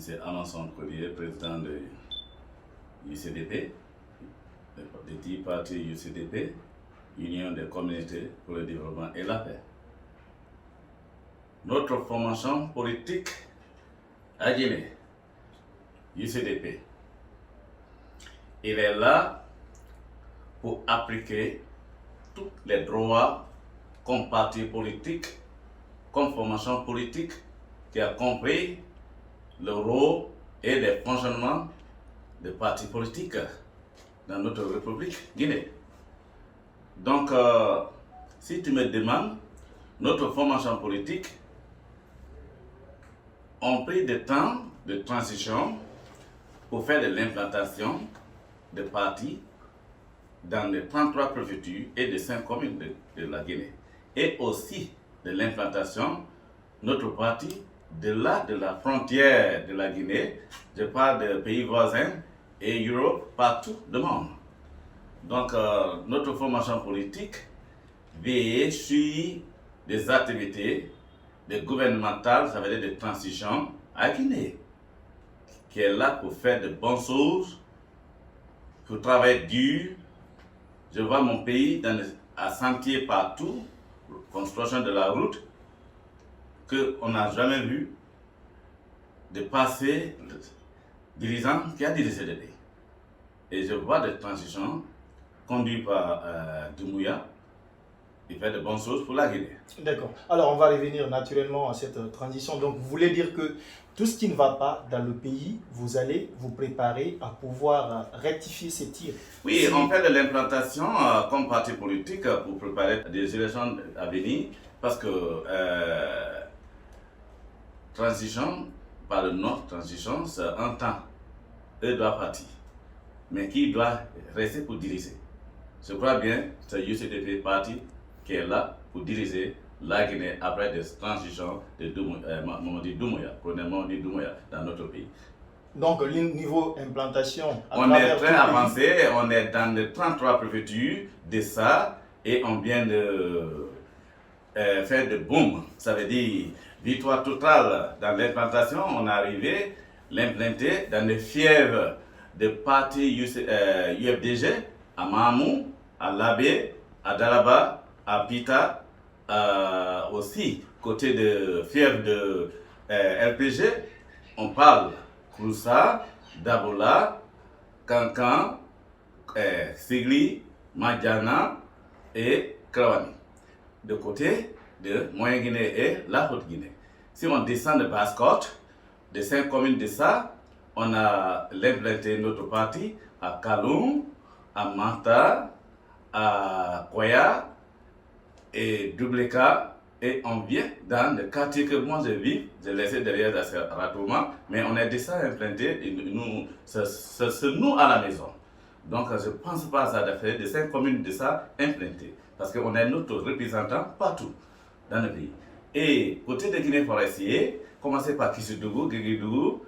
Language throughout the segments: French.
M. Amanson Collier, président de UCDP, le dit parti UCDP, Union des communautés pour le développement et la paix. Notre formation politique à Guinée, UCDP, il est là pour appliquer tous les droits comme parti politique, comme formation politique qui a compris le rôle et les fonctionnements des partis politiques dans notre République Guinée. Donc, si tu me demandes, notre formation politique a pris du temps de transition pour faire de l'implantation de partis dans les 33 préfectures et les 5 communes de la Guinée. Et aussi de l'implantation, notre parti, de la frontière de la Guinée, je parle des pays voisins et Europe, partout dans le monde. Donc, notre formation politique veille sur des activités gouvernementales, ça veut dire de transition à Guinée, qui est là pour faire de bonnes choses, pour travailler dur. Je vois mon pays à sentier partout, construction de la route, qu'on n'a jamais vu de passer dirigeant qui a dirigé le pays. Et je vois des transitions conduites par Doumbouya, qui fait de bonnes choses pour la Guinée. D'accord. Alors, on va revenir naturellement à cette transition. Donc, vous voulez dire que tout ce qui ne va pas dans le pays, vous allez vous préparer à pouvoir rectifier ces tirs. Oui, on fait de l'implantation comme parti politique pour préparer des élections à venir, parce que transition, par le Nord, transition, c'est un temps. Eux doivent partir. Mais qui doit rester pour diriger? Je crois bien que c'est UCDP parti qui est là pour diriger la Guinée après des transitions de Mamadi Doumbouya, colonel Mamadi Doumbouya, dans notre pays. Donc, niveau implantation, on est très avancé, on est dans les 33 préfectures de ça, et on vient de faire de boom. Ça veut dire victoire totale dans l'implantation. On est arrivé l'implanter dans les fièvres de partis UFDG, à Mamou, à Labé, à Dalaba, à Pita, aussi côté de fièvre de RPG. On parle Kouroussa, Dabola, Kankan, Sigli, Madjana et Krawani. De côté de Moyen-Guinée et la Haute-Guinée. Si on descend de Basse-Côte, de 5 communes de ça, on a implanté notre parti à Kaloum, à Manta, à Koya et Doubleka, et on vient dans le quartier que moi je vis, j'ai laissé derrière Ratouma, mais on est déjà implanté, c'est nous à la maison. Donc je ne pense pas à ça de faire de 5 communes de ça implantées, parce qu'on est notre représentant partout dans le pays. Et côté de Guinée forestier, commencez par Kissoudjougou, Guéguédougou,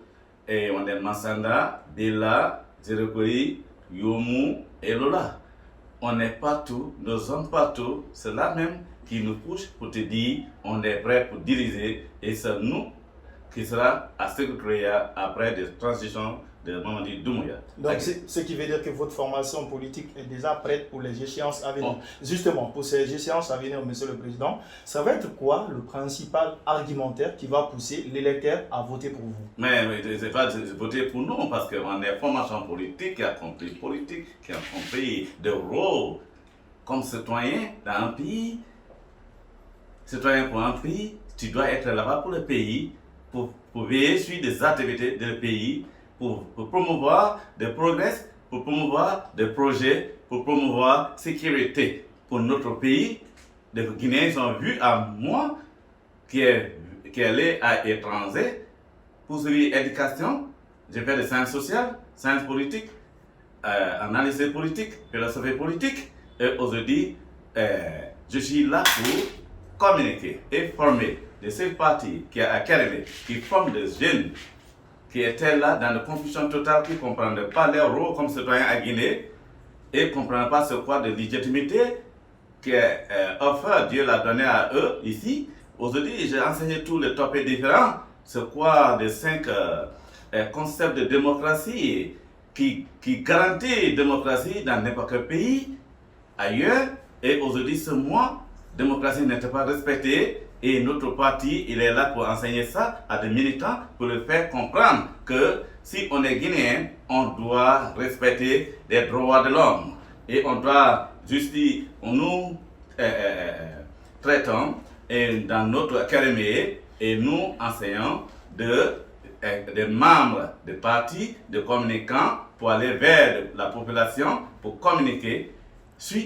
et on est Massanda, Bela, Zérekoi, Yomu et Lola. On est partout, nous sommes partout, c'est là même qui nous pousse pour te dire on est prêt pour diriger, et c'est nous qui sera à secrétariat après des transitions de Mamadi Doumbouya. Donc, ce qui veut dire que votre formation politique est déjà prête pour les échéances à venir. Bon. Justement, pour ces échéances à venir, Monsieur le Président, ça va être quoi le principal argumentaire qui va pousser l'électeur à voter pour vous? Mais c'est pas voter pour nous, parce qu'on est formation politique, qui a compris politique, qui a compris de rôle comme citoyen dans un pays. Citoyen pour un pays, tu dois être là-bas pour le pays, pour veiller sur des activités du pays, pour promouvoir des progrès, pour promouvoir des projets, pour promouvoir la sécurité pour notre pays. Les Guinéens sont vus à moi qui est allé à l'étranger pour suivre l'éducation. J'ai fait des sciences sociales, sciences politiques, analyse politique, philosophie politique. Et aujourd'hui, je suis là pour communiquer et former de ces partis qui forment des jeunes qui étaient là dans la confusion totale, qui ne comprendaient pas leur rôle comme citoyens à Guinée et ne comprenaient pas ce quoi de légitimité que Dieu l'a donné à eux ici. Aujourd'hui, j'ai enseigné tous les topics différents, c'est quoi des 5 concept de démocratie qui garantit la démocratie dans n'importe quel pays ailleurs. Et aujourd'hui, ce mois, la démocratie n'était pas respectée. Et notre parti, il est là pour enseigner ça à des militants, pour le faire comprendre que si on est guinéen, on doit respecter les droits de l'homme. Et on doit justifier, nous traitons dans notre académie et nous enseignons des membres de partis, de communicants pour aller vers la population pour communiquer sur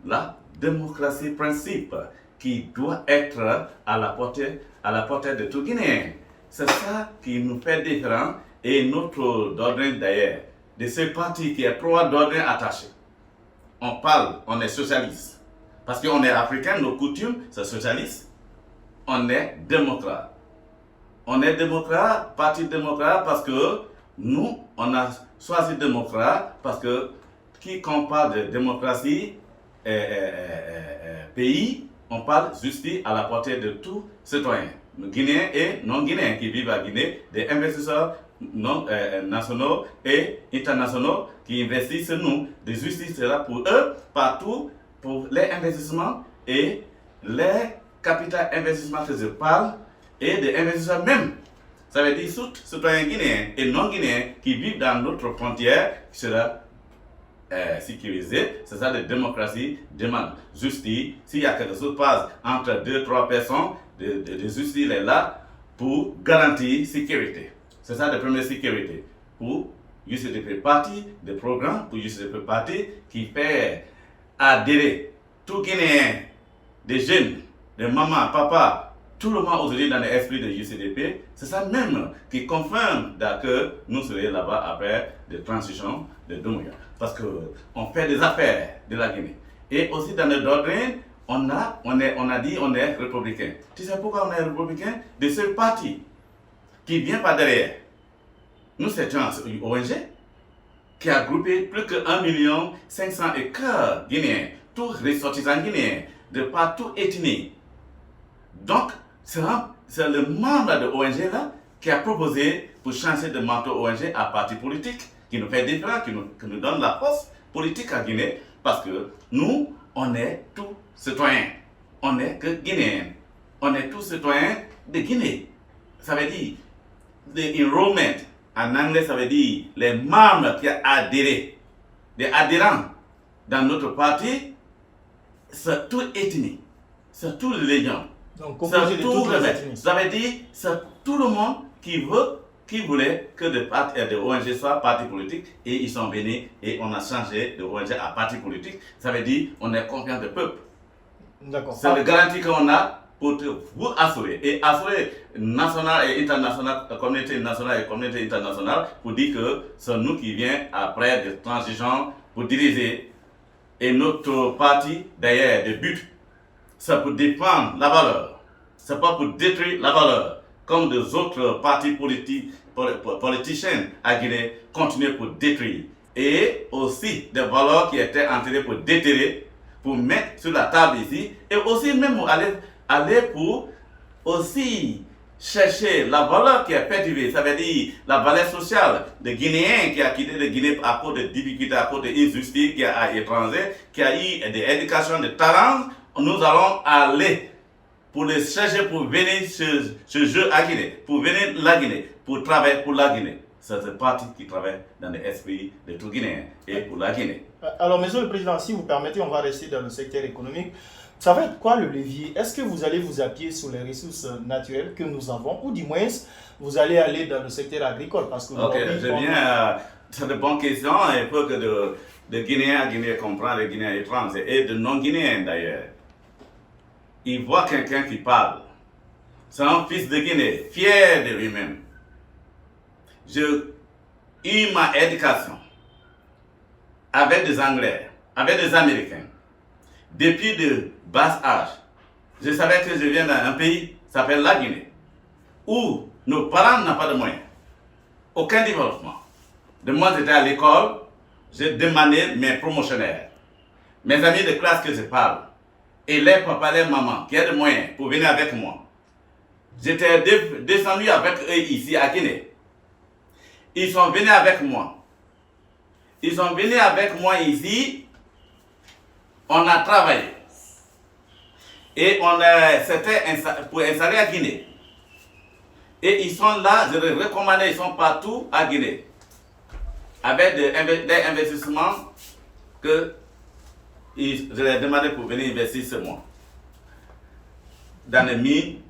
la démocratie principe qui doit être à la portée de tout Guinéen. C'est ça qui nous fait différent et notre doctrine d'ailleurs, de ce parti qui a 3 doctrines attachées. On est socialiste. Parce qu'on est africain, nos coutumes, c'est socialiste. On est démocrate. On est démocrate, parti démocrate, parce que nous, on a choisi démocrate, parce que quand on parle de démocratie, pays, on parle justice à la portée de tous citoyens, Guinéens et non-Guinéens qui vivent à Guinée, des investisseurs nationaux et internationaux qui investissent sur nous. De justice sera pour eux, partout, pour les investissements et les capital investissements que je parle, et des investisseurs même. Ça veut dire tous citoyens guinéens et non-guinéens qui vivent dans notre frontière qui sera sécurisé. C'est ça la démocratie demande. Justice, s'il y a quelque chose qui passe entre 2-3 personnes, de justice est là pour garantir sécurité. C'est ça la première sécurité. Pour UCDP parti, des programmes pour UCDP parti qui fait adhérer tout Guinéen, des jeunes, des mamans, papas, tout le monde aujourd'hui dans l'esprit de UCDP. C'est ça même qui confirme que nous serons là-bas après des transitions de Doumbouya. Parce qu'on fait des affaires de la Guinée. Et aussi dans le doctrine, on a dit on est républicain. Tu sais pourquoi on est républicain? De ce parti qui vient par derrière. Nous, c'est une ONG qui a groupé plus que 1 500 000 Guinéens, tous ressortissants guinéens, de partout ethnie. Donc, c'est le membre de l'ONG là qui a proposé pour changer de manteau ONG à parti politique, qui nous fait différent, qui nous donne la force politique à Guinée, parce que nous, on est tous citoyens. On n'est que Guinéens. On est tous citoyens de Guinée. Ça veut dire, the enrollment, en anglais, ça veut dire les membres qui ont adhéré, les adhérents dans notre parti, c'est tout ethnie, c'est tout les gens. Donc, composé de toutes les ethnies. Ça veut dire, c'est tout le monde qui voulait que de ONG soient parti politique et ils sont venus et on a changé de ONG à parti politique. Ça veut dire, on est confiant du peuple. D'accord. C'est la garantie qu'on a pour vous assurer et assurer national et international, communauté nationale et communauté internationale pour dire que c'est nous qui vient après des transitions pour diriger. Et notre parti, d'ailleurs, le but, c'est pour défendre la valeur. C'est pas pour détruire la valeur. Comme des autres partis politiciens à Guinée continuent pour détruire. Et aussi des valeurs qui étaient entrées pour déterrer, pour mettre sur la table ici. Et aussi même aller pour aussi chercher la valeur qui est perturbée. Ça veut dire la valeur sociale des Guinéens qui a quitté la Guinée à cause de difficultés, à cause d'injustice, qui a étranger, qui a eu des éducations de talent. Nous allons aller pour les chercher pour venir ce jeu à Guinée, pour venir la Guinée, pour travailler pour la Guinée. C'est un parti qui travaille dans l'esprit de tout Guinéen et pour la Guinée. Alors, Monsieur le Président, si vous permettez, on va rester dans le secteur économique. Ça va être quoi le levier? Est-ce que vous allez vous appuyer sur les ressources naturelles que nous avons, ou du moins, vous allez aller dans le secteur agricole? Parce que ok, je viens, c'est de bonnes questions. Il faut que de Guinéens à Guinée comprennent les Guinéens étrangers et de non-Guinéens d'ailleurs. Il voit quelqu'un qui parle. C'est un fils de Guinée, fier de lui-même. J'ai eu ma éducation avec des Anglais, avec des Américains. Depuis de bas âge, je savais que je viens d'un pays qui s'appelle la Guinée, où nos parents n'ont pas de moyens, aucun développement. De moi, j'étais à l'école, j'ai demandé mes promotionnaires, mes amis de classe que je parle, et les papas, les mamans qui ont des moyens pour venir avec moi. J'étais descendu avec eux ici à Guinée. ils sont venus avec moi. Ils sont venus avec moi ici. On a travaillé. Et c'était pour installer à Guinée. Et ils sont là, je les recommande, ils sont partout à Guinée. Avec des investissements que je leur ai demandé pour venir investir ce mois. Dans les mines,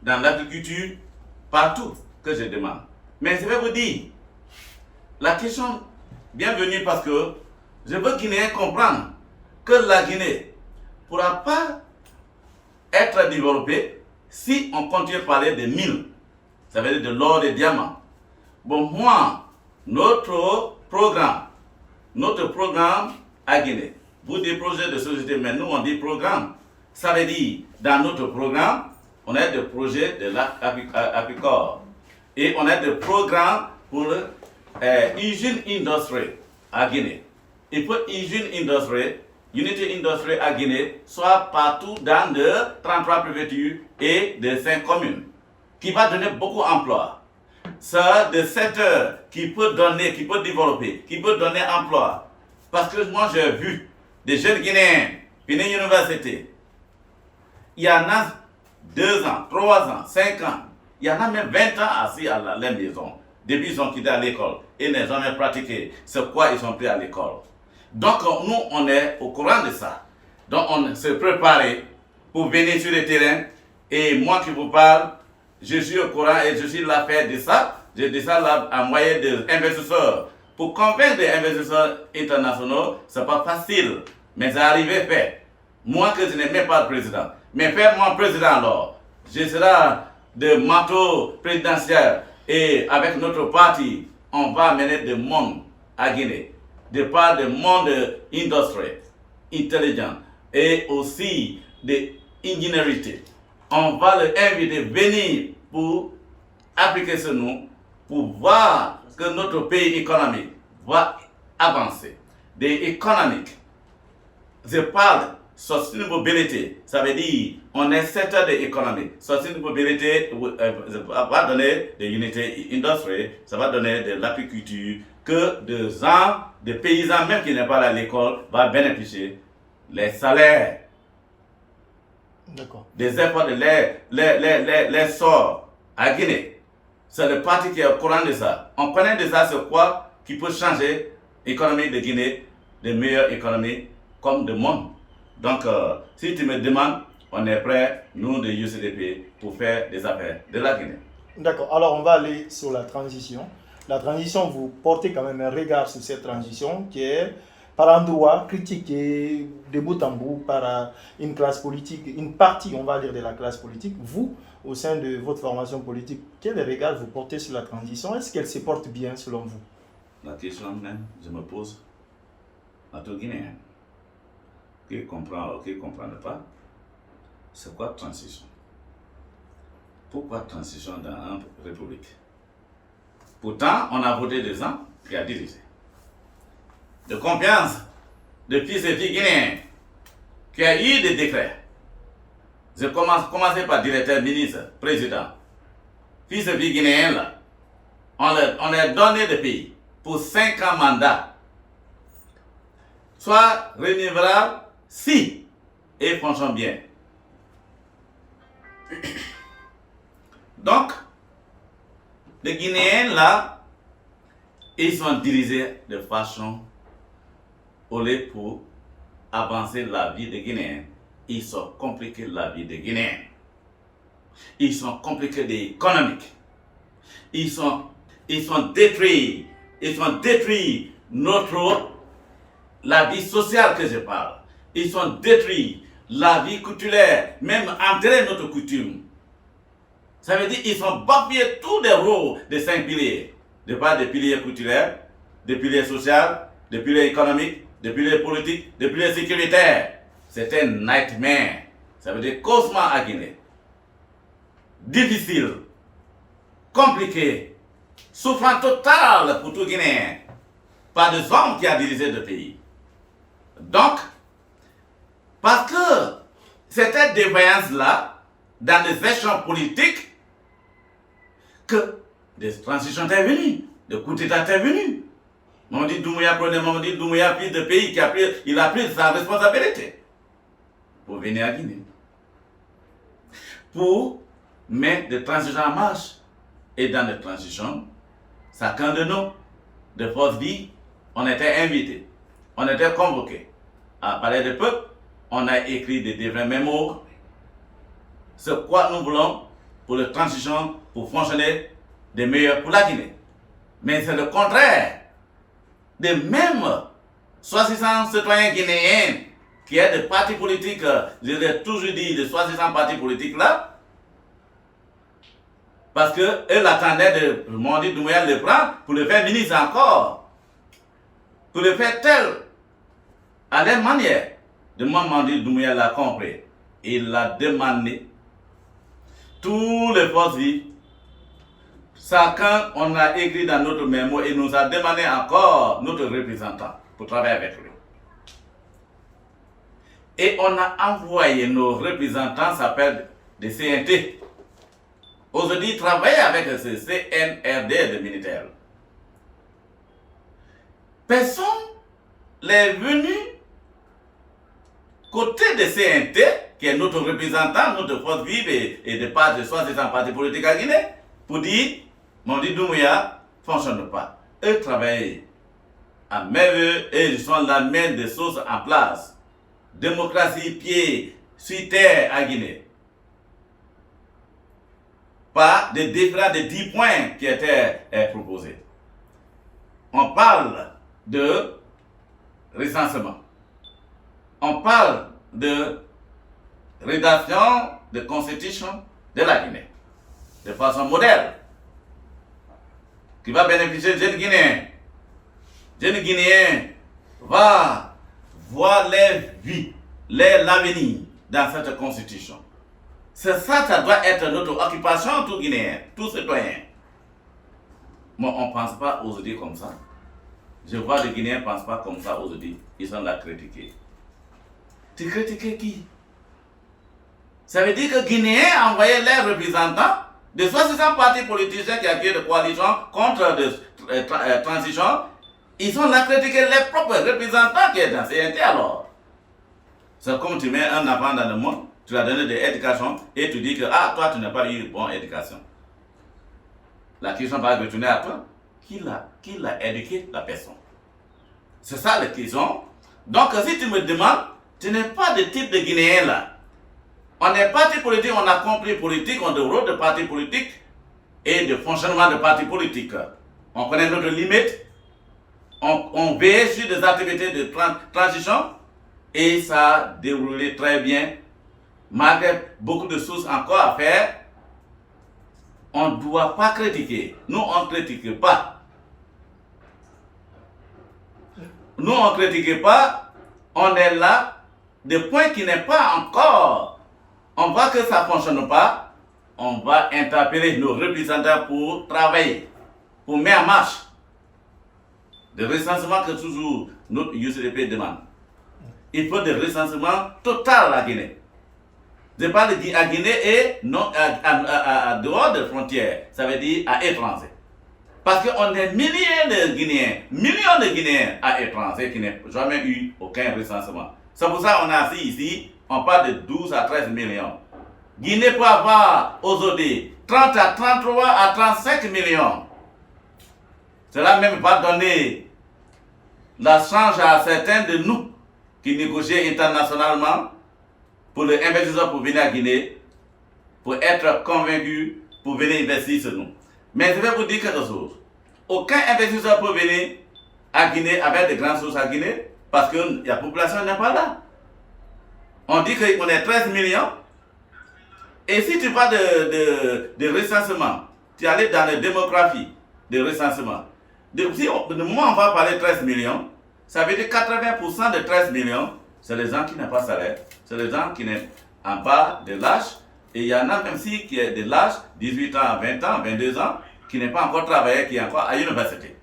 dans l'agriculture, partout que je demande. Mais je vais vous dire, la question, bienvenue parce que je veux Guinéens comprendre que la Guinée ne pourra pas être développée si on continue à parler de mines. Ça veut dire de l'or, des diamants. Bon, moi, notre programme à Guinée, vous dites projet de société, mais nous on dit programme. Ça veut dire, dans notre programme, on a des projets de l'Apicor. Et on a des programmes pour usine industrie à Guinée. Il faut usine industrie, unité industrie à Guinée, soit partout dans de 33 préfectures et de 5 communes, qui va donner beaucoup d'emplois. Ça, de secteurs qui peut donner, qui peut développer, qui peut donner emploi. Parce que moi j'ai vu des jeunes Guinéens venir à l'université. Il y en a 2 ans, 3 ans, 5 ans. Il y en a même 20 ans assis à la maison. Depuis ils ont quitté à l'école et n'ont jamais pratiqué ce quoi ils sont pris à l'école. Donc nous, on est au courant de ça. Donc on s'est préparé pour venir sur le terrain. Et moi qui vous parle, je suis au courant et je suis là faire de ça. J'ai dit ça là en moyen d'investisseurs. Pour convaincre des investisseurs internationaux, ce n'est pas facile. Mais c'est arrivé fait. Moi que je n'ai même pas de président. Mais fais-moi président alors. Je serai de manteau présidentiel. Et avec notre parti, on va amener du monde à Guinée. De part du monde industriel, intelligent et aussi de ingéniosité. On va les inviter à venir pour appliquer ce nom, pour voir que notre pays économique va avancer. Des économiques, je parle sustainabilité, ça veut dire on est secteur de l'économie. Sustainabilité va donner des unités industrielles, ça va donner de l'agriculture, que des gens, des paysans même qui n'est pas à l'école, vont bénéficier les salaires. D'accord. Des efforts de les sorts à Guinée. C'est le parti qui est au courant de ça. On connaît de ça, c'est quoi qui peut changer l'économie de Guinée, de meilleure économie comme le monde. Donc, si tu me demandes, on est prêt, nous de UCDP, pour faire des affaires de la Guinée. D'accord. Alors, on va aller sur la transition. La transition, vous portez quand même un regard sur cette transition qui est par endroit critiquée de bout en bout par une classe politique, une partie, on va dire, de la classe politique. Vous, au sein de votre formation politique, quel regard vous portez sur la transition? Est-ce qu'elle se porte bien selon vous? La question même, je me pose à tout Guinéen qui comprend ou qui ne comprend pas, c'est quoi transition? Pourquoi transition dans une république? Pourtant, on a voté des gens qui a dirigé. De confiance de fils et filles guinéens qui a eu des décrets. Je commencé par directeur, ministre, président. Fils et filles guinéens là, on leur donné des pays pour 5 ans mandat. Soit renouvelable si et fonctionne bien. Donc, les Guinéens là, ils sont dirigés de façon au lieu pour avancer la vie des Guinéens. Ils sont compliqués la vie des Guinéens. Ils sont compliqués l'économique. Ils sont détruits. Ils sont détruits la vie sociale que je parle. Ils sont détruits la vie culturelle, même enterrer notre coutume. Ça veut dire qu'ils sont bafoués tous les rôles des 5 piliers. De part des piliers culturels, des piliers sociaux, des piliers économiques, des piliers politiques, des piliers sécuritaires. C'est un nightmare. Ça veut dire cauchemar à Guinée. Difficile, compliqué, souffrance totale pour tout Guinéen. Pas de hommes qui a dirigé le pays. Donc, parce que cette défaillance-là, dans les échanges politiques, que des transitions intervenues, des coups d'État intervenus. Mamadi Doumbouya, Mamadi Doumbouya, fils de pays, il a pris sa responsabilité pour venir à Guinée. Pour mettre des transitions en marche. Et dans les transitions, chacun de nous, de force vie, on était invités, on était convoqués à parler de peuple, on a écrit des différents mémos. Ce quoi nous voulons pour les transitions, pour fonctionner de meilleurs pour la Guinée. Mais c'est le contraire. De même 60 citoyens guinéens qui est des partis politiques, je l'ai toujours dit, de 60 partis politiques là, parce qu'eux l'attendaient de Mamadi Doumbouya le prendre pour le faire ministre encore, pour le faire tel, à leur manière. De Mamadi Doumbouya l'a compris. Il a demandé tous les forces vives. Chacun, on a écrit dans notre mémo et nous a demandé encore notre représentant pour travailler avec lui. Et on a envoyé nos représentants, s'appellent des CNT. Aujourd'hui, travailler avec ce CNRD de militaires. Personne n'est venu côté de CNT, qui est notre représentant, notre force vive et de part de 60 partis politiques à Guinée, pour dire, Mamadi Doumbouya ne fonctionne pas. Eux travaillent à merveille et ils sont la main des choses en place. Démocratie, pied, sur terre à Guinée. Pas de différents de 10 points qui étaient proposés. On parle de recensement. On parle de rédaction de constitution de la Guinée, de façon modèle, qui va bénéficier des jeunes Guinéens. Jeunes Guinéens va voir leur vie, l'avenir dans cette constitution. C'est ça, ça doit être notre occupation, tout Guinéen, tout citoyen. Moi, on ne pense pas aujourd'hui comme ça. Je vois les Guinéens ne pensent pas comme ça aujourd'hui. Ils sont là critiqués. Tu critiques qui? Ça veut dire que les Guinéens ont envoyé leurs représentants de 60 partis politiciens qui ont créé des coalitions contre des transitions. Ils ont là critiqué les propres représentants qui sont dans CNT alors. C'est comme tu mets un enfant dans le monde, tu lui as donné de l'éducation et tu dis que ah, toi tu n'as pas eu une bonne éducation. La question va retourner à toi. Qui l'a éduqué la personne? C'est ça la question. Donc si tu me demandes, tu n'es pas de type de Guinéen là. On est parti politique, on a compris politique, on a le rôle de parti politique et de fonctionnement de parti politique. On connaît notre limite, on veille sur des activités de transition et ça a déroulé très bien. Malgré beaucoup de choses encore à faire, on ne doit pas critiquer. Nous, on ne critique pas. Nous, on ne critique pas. On est là. Des points qui n'est pas encore. On voit que ça ne fonctionne pas. On va interpeller nos représentants pour travailler, pour mettre en marche le recensement que toujours notre UCDP demande. Il faut des recensements total à Guinée. Je parle à Guinée et non à dehors des frontières, ça veut dire à étranger. Parce qu'on est millions de Guinéens à étranger qui n'ont jamais eu aucun recensement. C'est pour ça qu'on a assis ici, on parle de 12 à 13 millions. Guinée peut avoir aujourd'hui 30 à 33 à 35 millions. Cela même va donner la chance à certains de nous qui négocient internationalement pour les investisseurs pour venir à Guinée, pour être convaincus, pour venir investir sur nous. Mais je vais vous dire quelque chose. Aucun investisseur peut venir à Guinée avec de grandes sources à Guinée parce que la population n'est pas là. On dit qu'on est 13 millions. Et si tu parles de recensement, tu allais dans la démographie de recensement. Si de moment on va parler de 13 millions, ça veut dire 80% de 13 millions, c'est les gens qui n'ont pas de salaire, c'est les gens qui sont en bas de l'âge, et il y en a même si qui est de l'âge, 18 ans, 20 ans, 22 ans, qui n'est pas encore travaillé, qui est encore à l'université.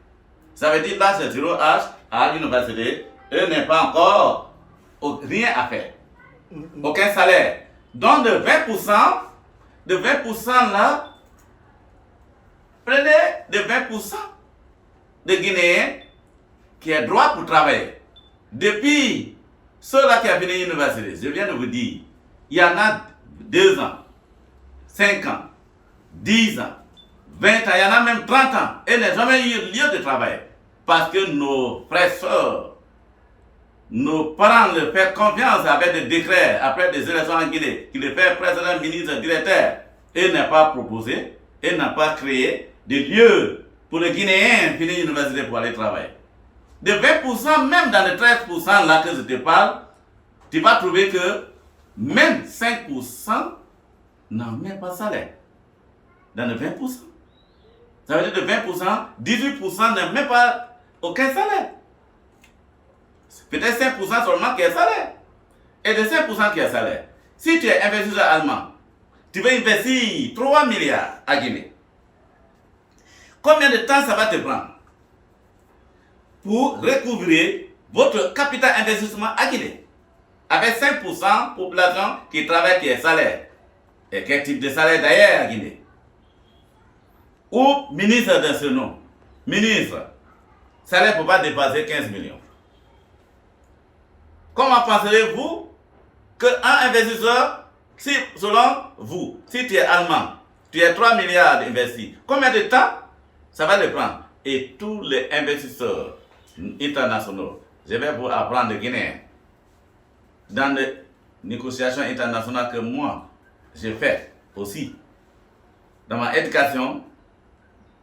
Ça veut dire là, c'est 0 âge à l'université, eux n'ont pas encore rien à faire, aucun salaire. Donc de 20% là, prenez de 20% de Guinéens qui ont droit pour travailler. Depuis ceux-là qui ont fini l'université, je viens de vous dire, il y en a 2 ans, 5 ans, 10 ans, 20 ans, il y en a même 30 ans, et n'ont jamais eu lieu de travail. Parce que nos frères, sœurs, nos parents leur font confiance avec des décrets après des élections en Guinée, qui les fait président, ministre, directeur, et n'a pas proposé, et n'a pas créé des lieux pour les Guinéens finir l'université pour aller travailler. De 20%, même dans les 13% là que je te parle, tu vas trouver que même 5% n'ont même pas de salaire. Dans les 20%. Ça veut dire de 20%, 18% n'ont même pas aucun salaire. Peut-être 5% seulement qui a salaire. Et de 5% qui a salaire, si tu es investisseur allemand, tu veux investir 3 milliards à Guinée. Combien de temps ça va te prendre pour recouvrir votre capital investissement à Guinée? Avec 5% population qui travaille, qui est salaire. Et quel type de salaire d'ailleurs à Guinée? Ou ministre de ce nom, ministre, salaire ne peut pas dépasser 15 millions. Comment penserez-vous qu'un investisseur, si, selon vous, si tu es allemand, tu as 3 milliards d'investis, combien de temps ça va le prendre? Et tous les investisseurs internationaux, je vais vous apprendre de Guinée, dans les négociations internationales que moi, j'ai fait aussi, dans ma éducation,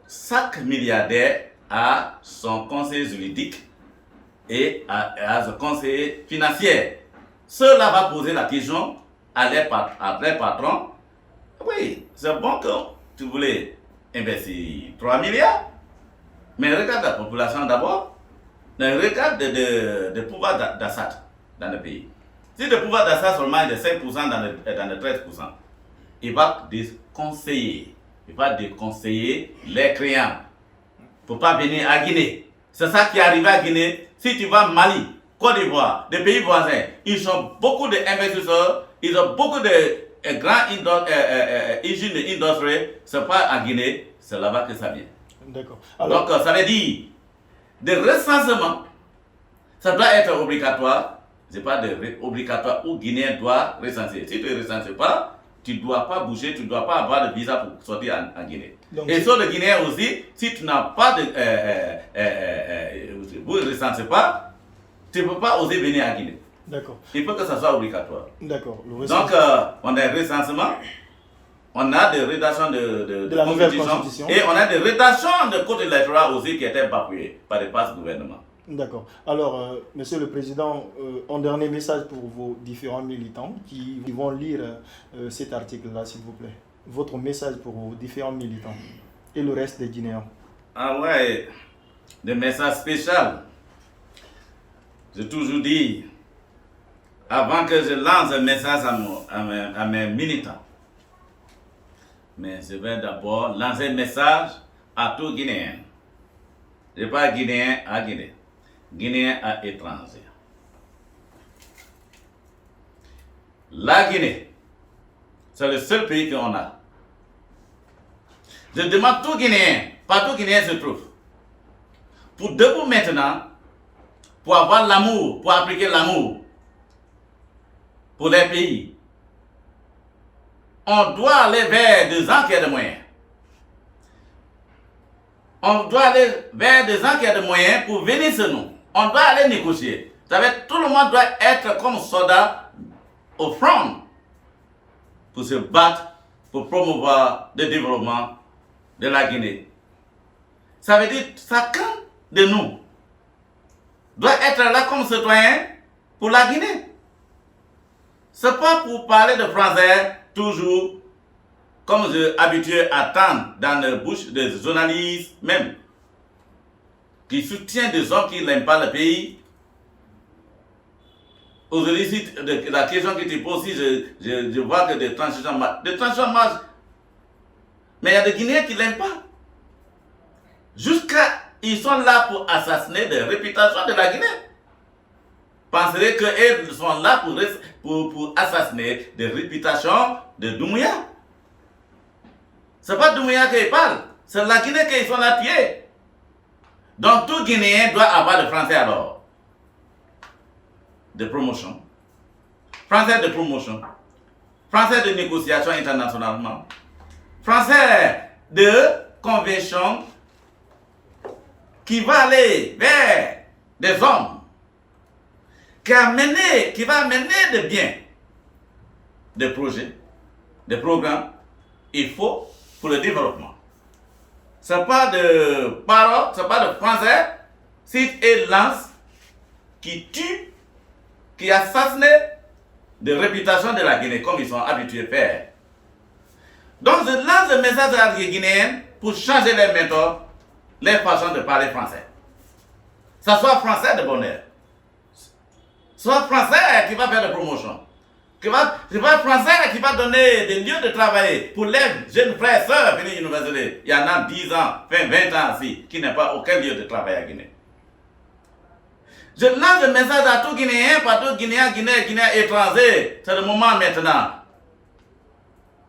chaque milliardaire a son conseiller juridique et à son conseiller financier. Cela va poser la question à leurs patrons. Oui, c'est bon que tu voulais investir 3 milliards, mais regarde la population d'abord, regarde le pouvoir d'achat dans le pays. Si le pouvoir d'achat seulement est de 5% dans le 13%, il va déconseiller, les clients pour ne pas venir à Guinée. C'est ça qui est arrivé à Guinée. Si tu vas à Mali, Côte d'Ivoire, des pays voisins, ils ont beaucoup d'investisseurs, ils ont beaucoup de grands usines industrielles. Ce n'est pas à Guinée, c'est là-bas que ça vient. D'accord. Donc, ça veut dire, de recensement, ça doit être obligatoire. Ce n'est pas obligatoire où Guinéen doit recenser. Si tu ne recenses pas, tu ne dois pas bouger, tu ne dois pas avoir de visa pour sortir en Guinée. Donc, et sur le Guinéen aussi, si tu n'as pas de... vous ne recensez pas, tu ne peux pas oser venir à Guinée. D'accord. Il faut que ça soit obligatoire. D'accord. Donc, on a un recensement, on a des rédactions de la nouvelle constitution, et on a des rédactions de code électoral aussi qui étaient bafouées par les passes gouvernement. D'accord. Alors, Monsieur le Président, un dernier message pour vos différents militants qui vont lire cet article-là, s'il vous plaît. Votre message pour vos différents militants et le reste des Guinéens. Ah ouais, des messages spéciaux. J'ai toujours dit, avant que je lance un message à mes militants, mais je vais d'abord lancer un message à tous Guinéens. Je ne dis pas Guinéen à Guinée. Guinéen à étranger. La Guinée, c'est le seul pays qu'on a. Je demande tout Guinéen, partout Guinéen se trouve, pour debout maintenant, pour avoir l'amour, pour appliquer l'amour pour les pays. On doit aller vers des gens qui ont des moyens. On doit aller vers des gens qui ont des moyens pour venir sur nous. On doit aller négocier. Ça veut dire, tout le monde doit être comme soldat au front pour se battre, pour promouvoir le développement de la Guinée. Ça veut dire chacun de nous doit être là comme citoyen pour la Guinée. Ce n'est pas pour parler de français toujours comme je suis habitué à entendre dans la bouche des journalistes même, qui soutiennent des gens qui n'aiment pas le pays. Aujourd'hui, la question que tu poses, je vois que des transitions marchent. Mais il y a des Guinéens qui ne l'aiment pas. Ils sont là pour assassiner des réputations de la Guinée. Penserait qu'ils sont là pour assassiner des réputations de Doumbouya. Ce n'est pas Doumbouya qui parle. C'est la Guinée qu'ils sont là tués. Donc tout Guinéen doit avoir de français alors. De promotion. Français de promotion. Français de négociation internationalement. Français de convention qui va aller vers des hommes qui va mener de biens, des projets, des programmes, il faut pour le développement. Ce n'est pas de parole, ce n'est pas de français, cite et lance qui tue, qui assassine de réputation de la Guinée, comme ils sont habitués à faire. Donc je lance le message à la Guinéenne pour changer les méthodes, les façons de parler français. Ça soit français de bonheur. Soit français qui va faire de promotion. C'est pas français qui va donner des lieux de travail pour les jeunes frères et sœurs venus à l'université. Il y en a 10 ans, 20 ans ici, qui n'ont pas aucun lieu de travail à Guinée. Je lance le message à tout Guinéen, partout Guinéen étranger. C'est le moment maintenant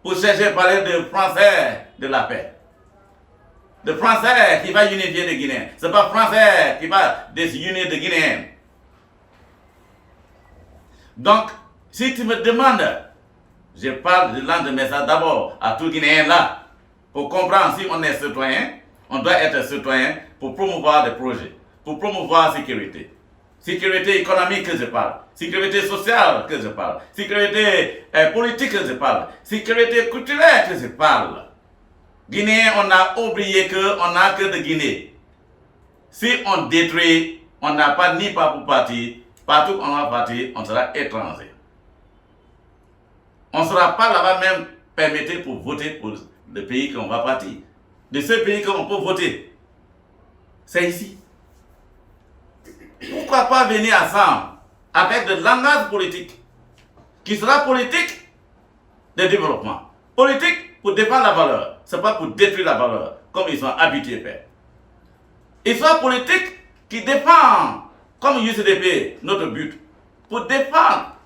pour chercher à parler de français de la paix. De français qui va unifier les Guinéens. Ce n'est pas français qui va désunir les Guinéens. Donc, si tu me demandes, je parle de langue de message d'abord à tout Guinéen là, pour comprendre si on est citoyen, on doit être citoyen pour promouvoir des projets, pour promouvoir la sécurité. Sécurité économique que je parle, sécurité sociale que je parle, sécurité politique que je parle, sécurité culturelle que je parle. Guinéen, on a oublié qu'on n'a que de Guinée. Si on détruit, on n'a pas ni pas pour partir, partout où on va partir, on sera étranger. On ne sera pas là-bas même permis pour voter pour le pays qu'on va partir. De ce pays qu'on peut voter, c'est ici. Pourquoi pas venir ensemble avec de langage politique qui sera politique de développement, politique pour défendre la valeur, ce n'est pas pour détruire la valeur comme ils sont habitués à faire. Il soit politique qui défend, comme UCDP, notre but, pour défendre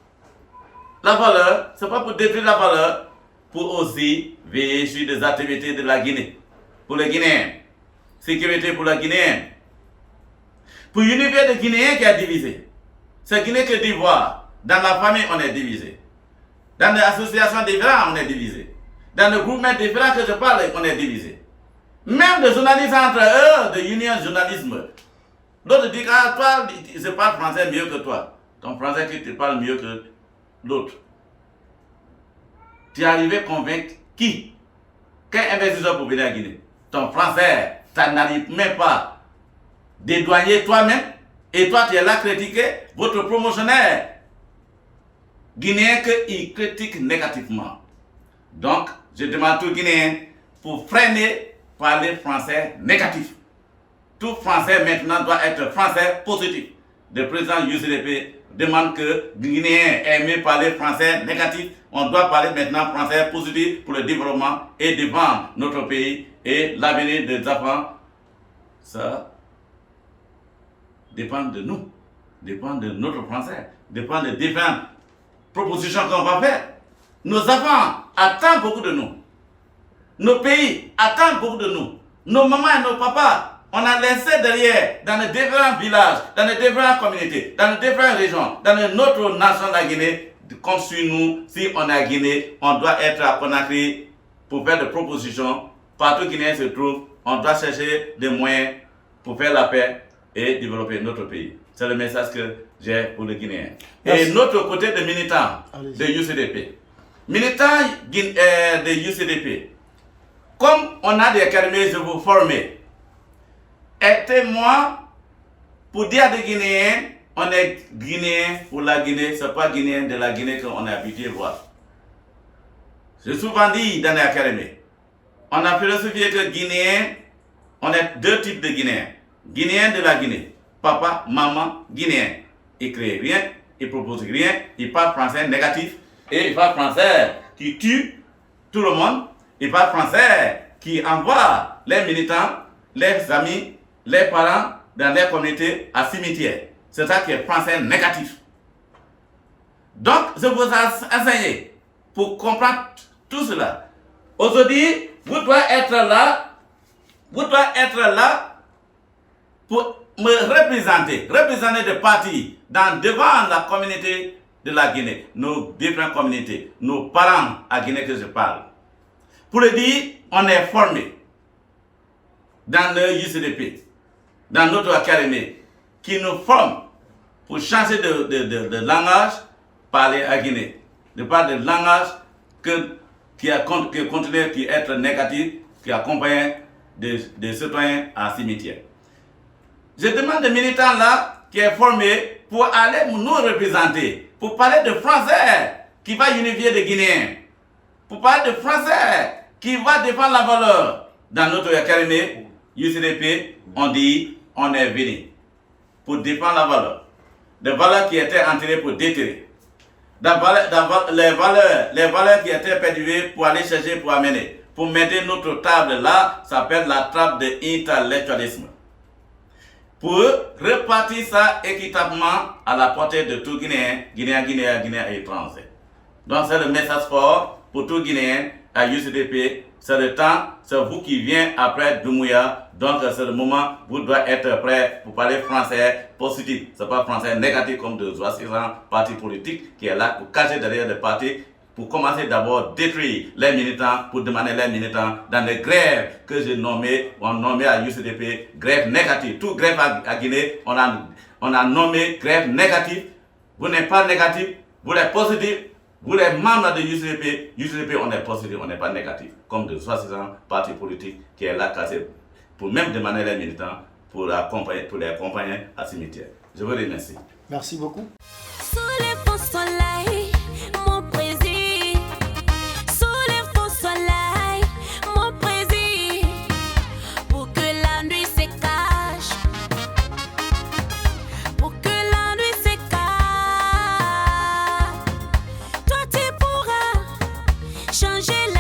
la valeur, ce n'est pas pour détruire la valeur, pour aussi veiller sur des activités de la Guinée, pour les Guinéens, sécurité pour la Guinéenne. Pour unifier les Guinéens qui est divisé. C'est Guinée que d'Ivoire. Dans la famille, on est divisé. Dans les associations différentes, on est divisé. Dans le groupement différent que je parle, on est divisé. Même les journalistes entre eux, de union journalisme. L'autre dit, ah, toi, je parle français mieux que toi. Ton français, tu te parles mieux que l'autre. Tu es arrivé à convaincre qui? Quel investisseur pour venir à Guinée? Ton français, ça n'arrive même pas. Dédouaner toi-même, et toi tu es là critiquer votre promotionnaire guinéen qu'il critique négativement. Donc, je demande à tout Guinéen pour freiner parler français négatif. Tout français maintenant doit être français positif. Le président UCDP demande que les Guinéens aiment parler français négatif. On doit parler maintenant français positif pour le développement et défendre notre pays et l'avenir des enfants. Ça dépend de nous, dépend de notre français, dépend des différentes propositions qu'on va faire. Nos enfants attendent beaucoup de nous. Nos pays attendent beaucoup de nous. Nos mamans et nos papas, on a laissé derrière, dans les différents villages, dans les différentes communautés, dans les différentes régions, dans notre nation, la Guinée, comme sur nous, si on est à Guinée, on doit être à Conakry pour faire des propositions. Partout où Guinée se trouve, on doit chercher des moyens pour faire la paix et développer notre pays. C'est le message que j'ai pour les Guinéens. Merci. Et notre côté de militants de UCDP. Militants de UCDP, comme on a des académies de vous former, aidez-moi pour dire à des Guinéens, on est Guinéen pour la Guinée, ce n'est pas Guinéen de la Guinée qu'on est habitué à voir. J'ai souvent dit dans les académies, on a philosophié que Guinéen, on est deux types de Guinéens. Guinéen de la Guinée, papa, maman, Guinéen. Il ne crée rien, il ne propose rien, il parle français négatif, et il parle français qui tue tout le monde, il parle français qui envoie les militants, les amis, les parents dans les communautés à cimetière. C'est ça qui est français négatif. Donc, je vous ai enseigné pour comprendre tout cela. Aujourd'hui, vous devez être là vous devez être là pour me représenter le parti devant la communauté de la Guinée, nos différentes communautés, nos parents à Guinée que je parle. Pour le dire, on est formé dans le UCDP, dans notre académie, qui nous forme pour changer de langage, parler à Guinée. De parler de langage qui continue qui être négatif, qui accompagne des citoyens à cimetière. Je demande aux militants là, qui est formé, pour aller nous représenter, pour parler de français qui va unifier les Guinéens, pour parler de français qui va défendre la valeur. Dans notre académie, UCDP, on dit, on est venu pour défendre la valeur. Des valeurs qui étaient enterrées pour déterrer. Les valeurs qui étaient perdues pour aller chercher, pour amener. Pour mettre notre table là, ça s'appelle la table de l'intellectualisme. Pour repartir ça équitablement à la portée de tout Guinéen et étranger. Donc c'est le message fort pour tout Guinéen à UCDP. C'est le temps, c'est vous qui venez après Doumbouya. Donc c'est le moment, vous devez être prêt pour parler français positif. Ce n'est pas français négatif comme de 60 partis politiques qui est là pour cacher derrière les partis. Pour commencer d'abord détruire les militants, pour demander les militants dans les grèves que j'ai nommées, on nommé à UCDP, grève négative. Tout grève à Guinée, on a nommé grève négative. Vous n'êtes pas négatif, vous êtes positif. Vous les membres de UCDP, on est positif, on n'est pas négatif. Comme de 60 partis politiques qui est là cassé pour même demander les militants pour les accompagner à cimetière. Je vous remercie. Merci beaucoup. Sous les beaux soleils, mon président. Sous les beaux soleils, mon président. Pour que la nuit se cache. Pour que la nuit se cache. Toi tu pourras changer la